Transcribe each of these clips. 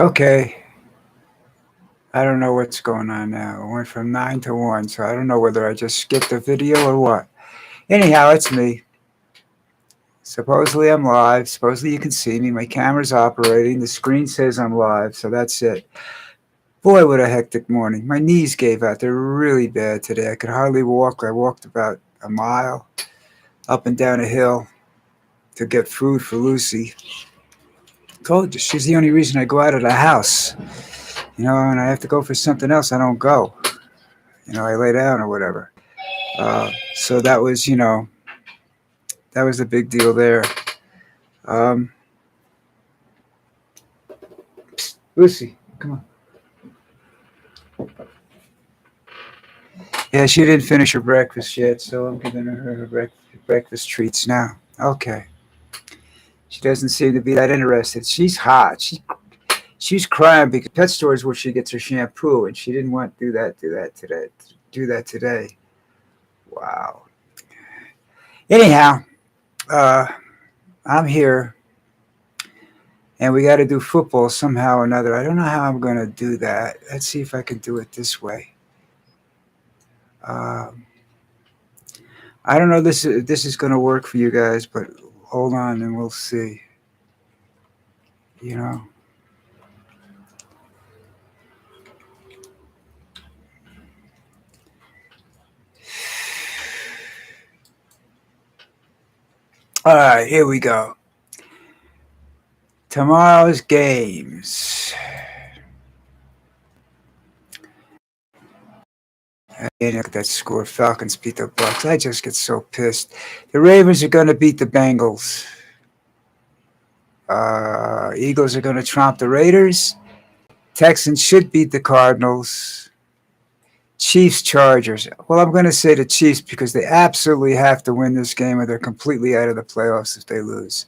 Okay, I don't know what's going on now. It went from 9 to 1, so I don't know whether I just skipped the video or what. Anyhow, it's me. Supposedly I'm live. Supposedly you can see me. My camera's operating. The screen says I'm live, so that's it. Boy, what a hectic morning. My knees gave out. They're really bad today. I could hardly walk. I walked about a mile up and down a hill to get food for Lucy. Told you, she's the only reason I go out of the house. And I have to go for something else, I don't go. I lay down or whatever. So that was the big deal there. Um, Lucy, come on. Yeah, she didn't finish her breakfast yet, so I'm giving her her breakfast treats now. Okay. She doesn't seem to be that interested. She's hot. She's crying because pet store is where she gets her shampoo, and she didn't want to do that today. Wow. Anyhow, uh, I'm here, and we got to do football somehow or another. I don't know how I'm going to do that. Let's see if I can do it this way. Um, I don't know this is going to work for you guys, but hold on and we'll see. You know. All right, here we go. Tomorrow's games. And look at that score. Falcons beat the Bucks. I just get so pissed. The Ravens are going to beat the Bengals. Eagles are going to trump the Raiders. Texans should beat the Cardinals. Chiefs, Chargers. Well, I'm going to say the Chiefs because they absolutely have to win this game or they're completely out of the playoffs if they lose.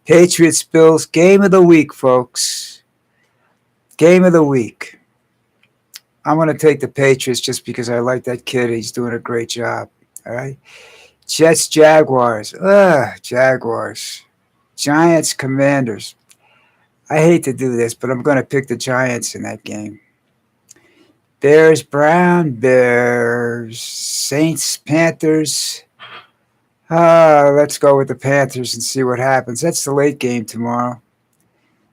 Patriots, Bills, game of the week, folks. Game of the week. I'm going to take the Patriots just because I like that kid. He's doing a great job. All right. Jets, Jaguars. Jaguars. Giants, Commanders. I hate to do this, but I'm going to pick the Giants in that game. Bears, Brown, Bears. Saints, Panthers. Let's go with the Panthers and see what happens. That's the late game tomorrow.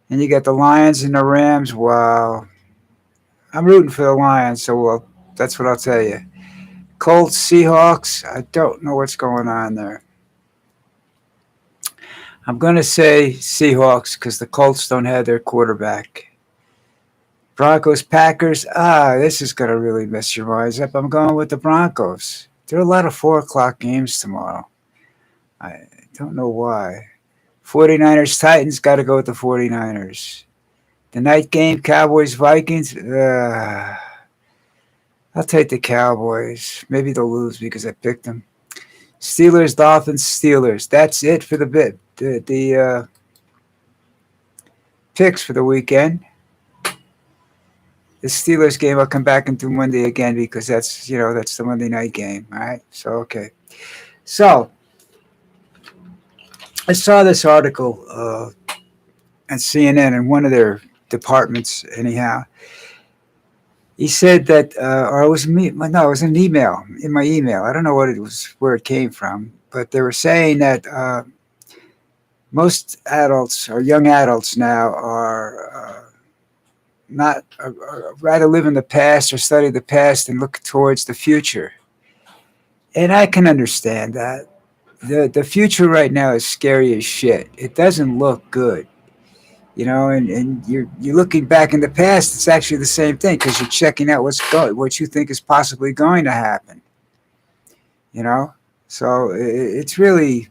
And you got the Lions and the Rams. Wow. I'm rooting for the Lions, so that's what I'll tell you. Colts, Seahawks. I don't know what's going on there. I'm going to say Seahawks because the Colts don't have their quarterback. Broncos, Packers. This is going to really mess your minds up. I'm going with the Broncos. There are a lot of 4 o'clock games tomorrow. I don't know why. 49ers, Titans. Got to go with the 49ers. The night game, Cowboys, Vikings. I'll take the Cowboys. Maybe they'll lose because I picked them. Steelers, Dolphins, Steelers. That's it for the picks for the weekend. The Steelers game, I'll come back and do Monday again because that's the Monday night game. All right. So, okay. So, I saw this article on CNN in one of their departments, anyhow. He said that, or it was me. No, it was an email in my email. I don't know what it was, where it came from, but they were saying that most adults or young adults now are not rather live in the past or study the past and look towards the future. And I can understand that. The future right now is scary as shit. It doesn't look good. And you're looking back in the past. It's actually the same thing because you're checking out what you think is possibly going to happen. So it's really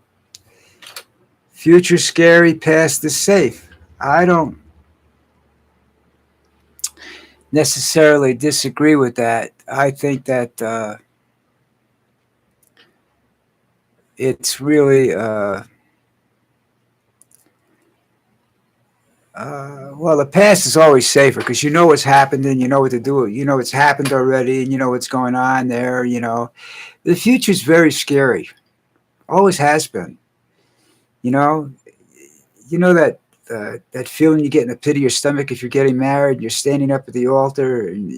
future scary, past is safe. I don't necessarily disagree with that. I think that it's really well, the past is always safer because you know what's happened and you know what to do. You know it's happened already and you know what's going on there. The future is very scary. Always has been. You know that that feeling you get in the pit of your stomach if you're getting married. You're standing up at the altar, and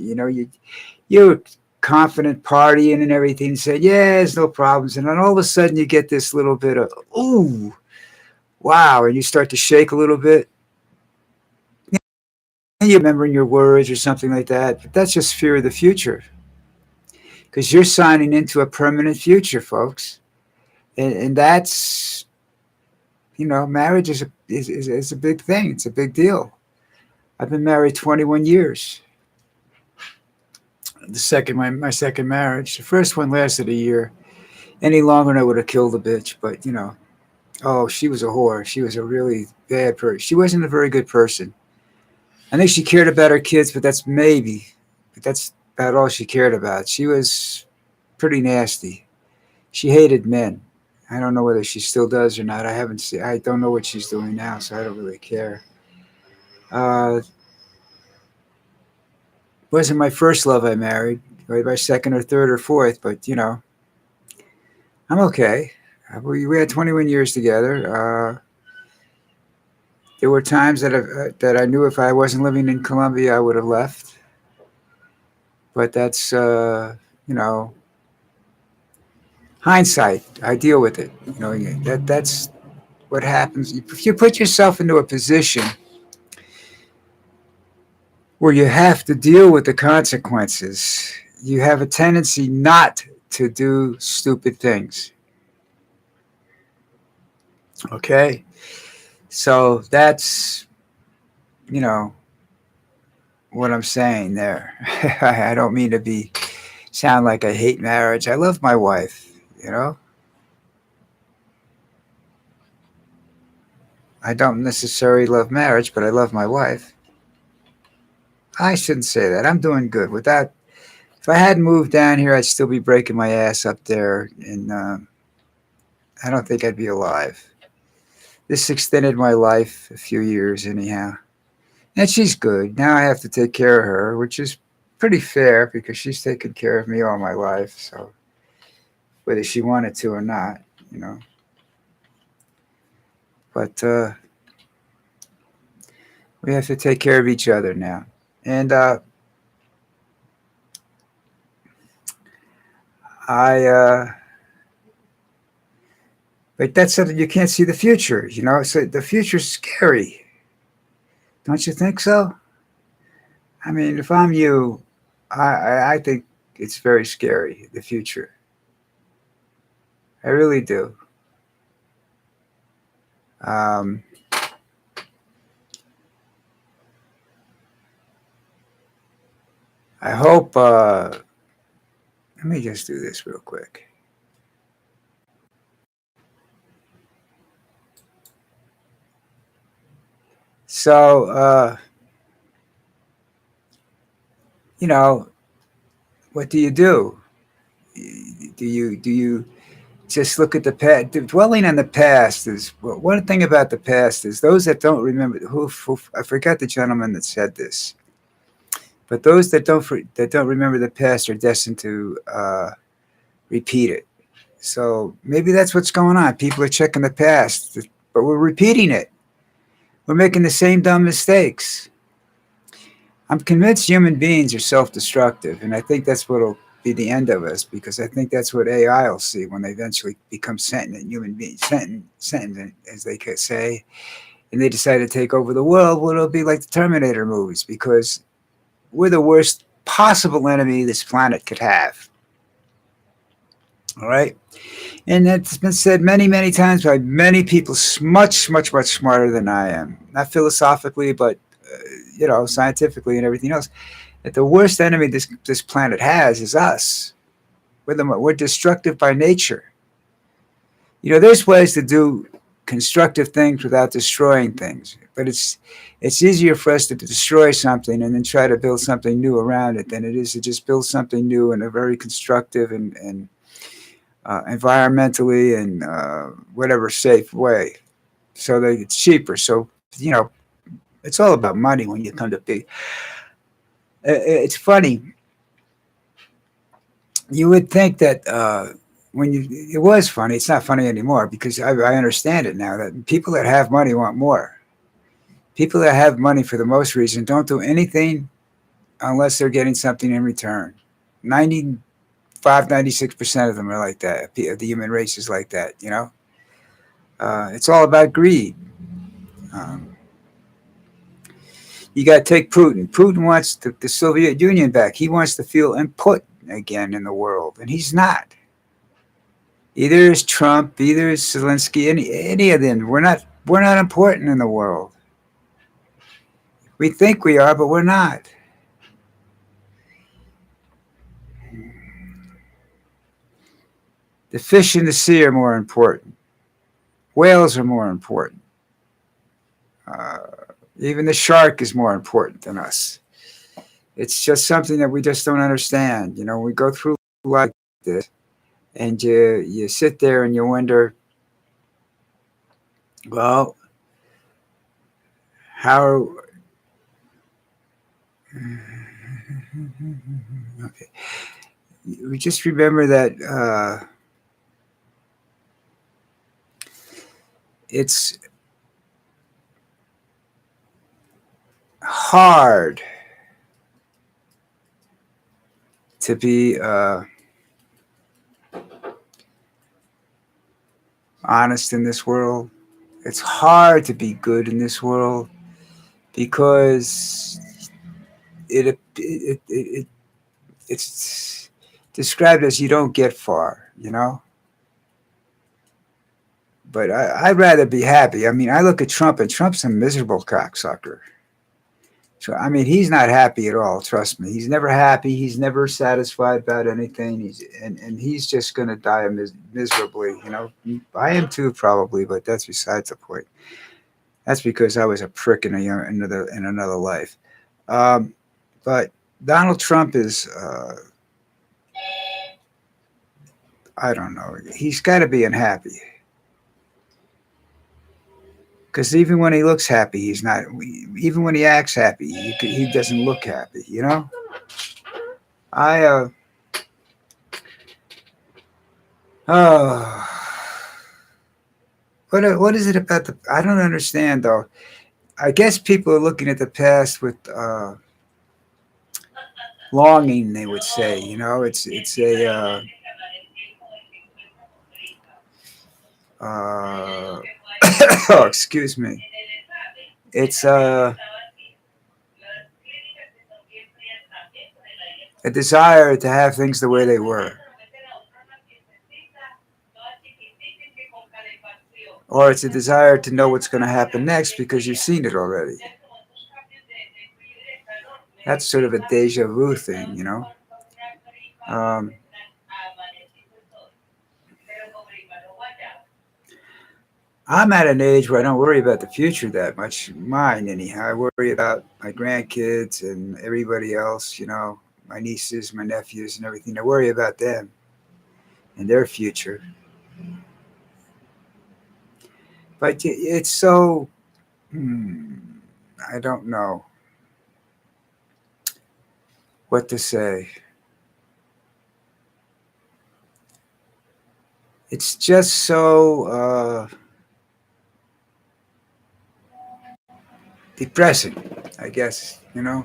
you're confident partying and everything, saying, "Yeah, there's no problems," and then all of a sudden you get this little bit of, "Ooh, wow," and you start to shake a little bit. And you're remembering your words or something like that, but that's just fear of the future because you're signing into a permanent future, folks, and that's marriage is a big thing. It's a big deal. I've been married 21 years. My second marriage. The first one lasted a year. Any longer, and I would have killed the bitch. But oh, she was a whore. She was a really bad person. She wasn't a very good person. I think she cared about her kids, but that's about all she cared about. She was pretty nasty. She hated men. I don't know whether she still does or not. I haven't seen. I don't know what she's doing now, so I don't really care. Uh, wasn't my first love I married, right? My second or third or fourth, but I'm okay. We had 21 years together. There were times that I knew if I wasn't living in Colombia, I would have left. But that's hindsight. I deal with it. That's what happens if you put yourself into a position where you have to deal with the consequences. You have a tendency not to do stupid things. Okay? So that's, you know, what I'm saying there. I don't mean to sound like I hate marriage. I love my wife. I don't necessarily love marriage, but I love my wife. I shouldn't say that. I'm doing good. Without, if I hadn't moved down here, I'd still be breaking my ass up there, and I don't think I'd be alive. This extended my life a few years, anyhow. And she's good. Now I have to take care of her, which is pretty fair because she's taken care of me all my life. So whether she wanted to or not. But we have to take care of each other now. And but that's something you can't see the future. So the future's scary. Don't you think so? I mean, if I'm you, I think it's very scary, the future. I really do. Um, I hope, let me just do this real quick. So, you know, what do you do? Do you just look at the past? Dwelling on the past is well, one thing about the past is those that don't remember. Who I forgot the gentleman that said this, but those that don't remember the past are destined to repeat it. So maybe that's what's going on. People are checking the past, but we're repeating it. We're making the same dumb mistakes. I'm convinced human beings are self-destructive, and I think that's what'll be the end of us because I think that's what AI will see when they eventually become sentient human beings, sentient, as they could say, and they decide to take over the world. Well, it'll be like the Terminator movies because we're the worst possible enemy this planet could have. All right, and that's been said many, many times by many people, much, much, much smarter than I am. Not philosophically, but scientifically and everything else. That the worst enemy this planet has is us. We're destructive by nature. There's ways to do constructive things without destroying things, but it's easier for us to destroy something and then try to build something new around it than it is to just build something new in a very constructive and environmentally and whatever safe way, so that it's cheaper. So it's all about money when you come to big. It's funny. You would think that it was funny. It's not funny anymore because I understand it now that people that have money want more. People that have money for the most reason don't do anything unless they're getting something in return. 95, 96% of them are like that. The human race is like that, you know? It's all about greed. Um, you got to take Putin. Putin wants the Soviet Union back. He wants to feel important again in the world, and he's not. Either is Trump, either is Zelensky, any of them. We're not important in the world. We think we are, but we're not. The fish in the sea are more important. Whales are more important. Uh, Even the shark is more important than us. It's just something that we just don't understand. You know, we go through life like this, and you sit there and you wonder, well, how? Okay, we just remember that it's hard to be honest in this world. It's hard to be good in this world because it's described as you don't get far, you know. But I'd rather be happy. I mean, I look at Trump, and Trump's a miserable cocksucker. So I mean, he's not happy at all. Trust me, he's never happy. He's never satisfied about anything. And he's just going to die miserably. You know, I am too probably, but that's besides the point. That's because I was a prick in another life. Um, but Donald Trump is, I don't know. He's got to be unhappy because even when he looks happy, he's not. Even when he acts happy, he doesn't look happy. You know, I oh, what is it about the? I don't understand though. I guess people are looking at the past with longing. They would say, you know, it's a oh, excuse me. It's a desire to have things the way they were, or it's a desire to know what's going to happen next because you've seen it already. That's sort of a deja vu thing, you know. Um, I'm at an age where I don't worry about the future that much. Mine, anyhow. I worry about my grandkids and everybody else, you know, my nieces, my nephews, and everything. I worry about them and their future. But it's so, hmm, I don't know what to say. It's just so depressing, I guess, you know.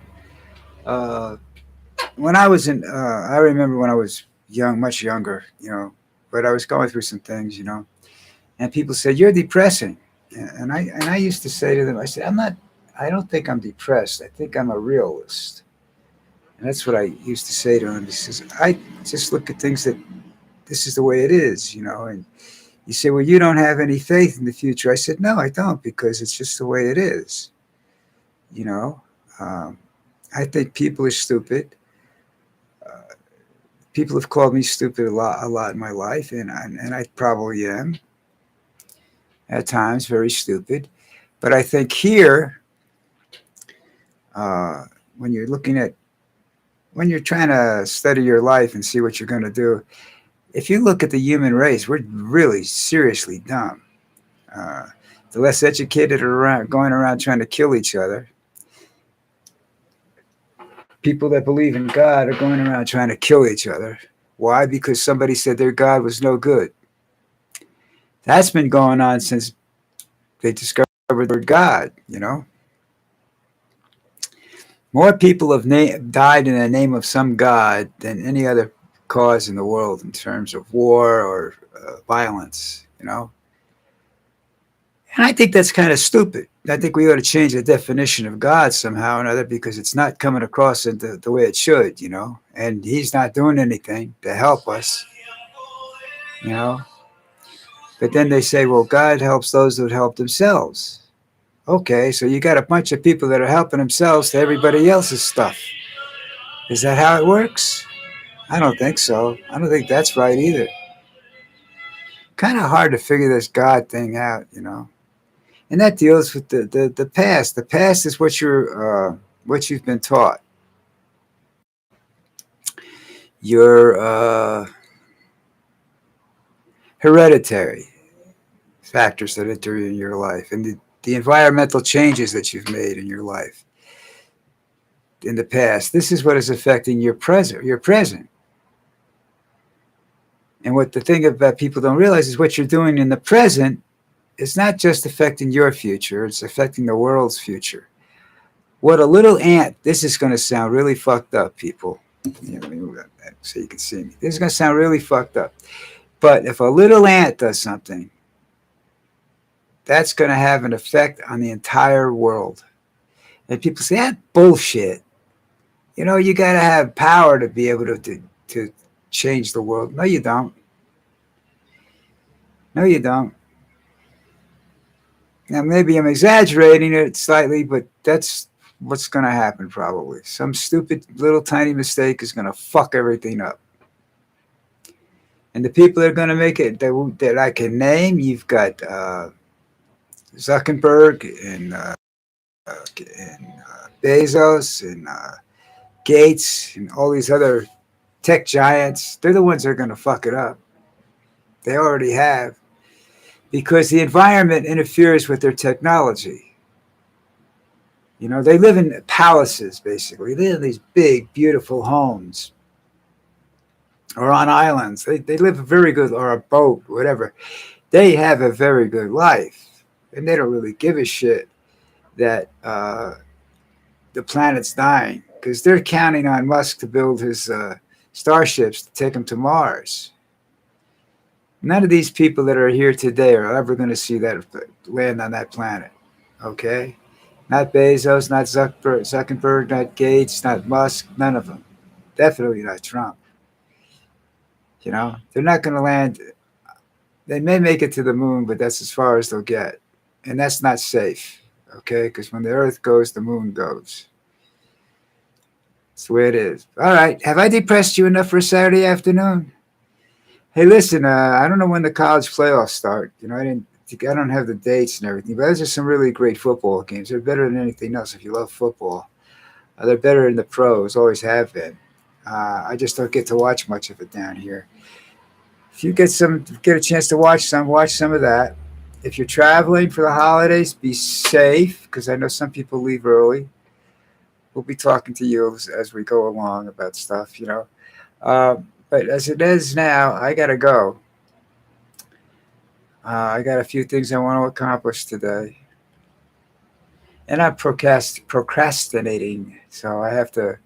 Uh, when I was I remember when I was young, much younger, you know, but I was going through some things, you know, and people said, "You're depressing." And I used to say to them, I said, "I'm not, I don't think I'm depressed. I think I'm a realist." And that's what I used to say to him. He says, "I just look at things that this is the way it is, you know." And you say, "Well, you don't have any faith in the future." I said, "No, I don't, because it's just the way it is, you know." Um, I think people are stupid. Uh, People have called me stupid a lot in my life, and I probably am at times very stupid. But I think here, uh, when you're looking at when you're trying to study your life and see what you're going to do, if you look at the human race, we're really seriously dumb. Uh, the less educated are around, going around trying to kill each other. People that believe in God are going around trying to kill each other. Why? Because somebody said their God was no good. That's been going on since they discovered the word God, you know? More people have died in the name of some god than any other cause in the world in terms of war or violence, you know? And I think that's kind of stupid. I think we ought to change the definition of God somehow or another because it's not coming across in the way it should, you know? And he's not doing anything to help us, you know? But then they say, well, God helps those that help themselves. Okay, so you got a bunch of people that are helping themselves to everybody else's stuff. Is that how it works? I don't think so. I don't think that's right either. Kind of hard to figure this God thing out, you know. And that deals with the past. The past is what you've been taught. Your hereditary factors that enter in your life, and the environmental changes that you've made in your life in the past. This is what is affecting your present. Your present. And what the thing about people don't realize is what you're doing in the present is not just affecting your future, it's affecting the world's future. What a little ant, this is going to sound really fucked up, people. Let me move that so you can see me. This is going to sound really fucked up. But if a little ant does something, that's going to have an effect on the entire world. And people say, that bullshit. You know, you got to have power to be able to change the world. No, you don't. No, you don't. Now, maybe I'm exaggerating it slightly, but that's what's going to happen probably. Some stupid little tiny mistake is going to fuck everything up. And the people that are going to make it that I can name, you've got Zuckerberg and Bezos and Gates and all these other tech giants. They're the ones that are going to fuck it up. They already have. Because the environment interferes with their technology. You know, they live in palaces, basically. They live in these big, beautiful homes. Or on islands. They live a very good, or a boat, whatever. They have a very good life. And they don't really give a shit that the planet's dying. Because they're counting on Musk to build his starships to take them to Mars. None of these people that are here today are ever going to see that land on that planet. Okay? Not Bezos, not Zuckerberg, not Gates, not Musk, none of them. Definitely not Trump. You know, they're not going to land. They may make it to the moon, but that's as far as they'll get. And that's not safe. Okay? Because when the Earth goes, the moon goes. That's the way it is. All right. Have I depressed you enough for a Saturday afternoon? Hey, listen, I don't know when the college playoffs start. You know, I don't have the dates and everything, but those are some really great football games. They're better than anything else if you love football. They're better than the pros, always have been. I just don't get to watch much of it down here. If you get a chance to watch some of that. If you're traveling for the holidays, be safe, because I know some people leave early. We'll be talking to you as we go along about stuff, you know. But as it is now, I got to go. I got a few things I want to accomplish today. And I'm procrastinating. So I have to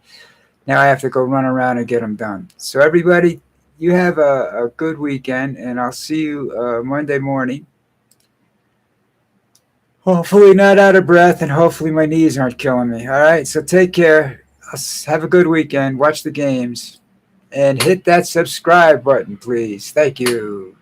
go run around and get them done. So everybody, you have a good weekend, and I'll see you Monday morning. Hopefully not out of breath, and hopefully my knees aren't killing me. All right, so take care. Have a good weekend. Watch the games. And hit that subscribe button, please. Thank you.